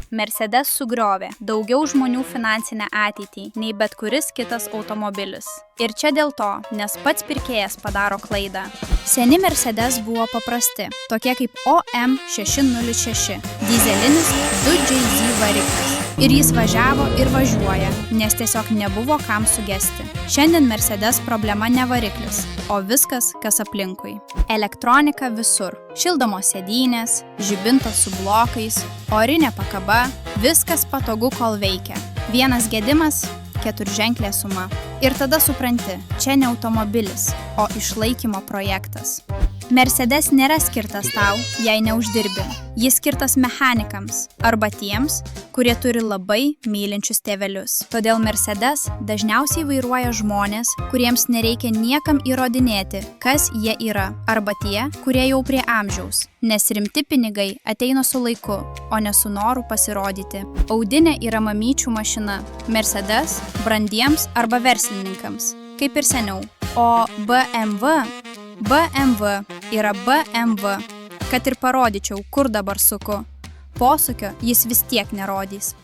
Mercedes sugriovė daugiau žmonių finansinę ateitį nei bet kuris kitas automobilis. Ir čia dėl to, nes pats pirkėjas padaro klaidą. Seni Mercedes buvo paprasti, tokie kaip OM606, dyzelinis 2JZ variklis. Ir jis važiavo ir važiuoja, nes tiesiog nebuvo kam sugesti. Šiandien Mercedes problema ne variklis, o viskas, kas aplinkui. Elektronika visur. Šildomos sėdynės, žibintas su blokais, orinė pakaba, viskas patogu, kol veikia. Vienas gedimas – 4ženklė suma. Ir tada supranti, čia ne automobilis, o išlaikymo projektas. Mercedes nėra skirtas tau, jei neuždirbi. Jis skirtas mechanikams arba tiems, kurie turi labai mylinčius tėvelius. Todėl Mercedes dažniausiai vairuoja žmonės, kuriems nereikia niekam įrodinėti, kas jie yra, arba tie, kurie jau prie amžiaus. Nes rimti pinigai ateina su laiku, o ne su noru pasirodyti. Audinė yra mamyčių mašina, Mercedes brandiems arba verslininkams, kaip ir seniau. O BMW yra BMW. Kad ir parodyčiau, kur dabar suku, posūkio jis vis tiek nerodys.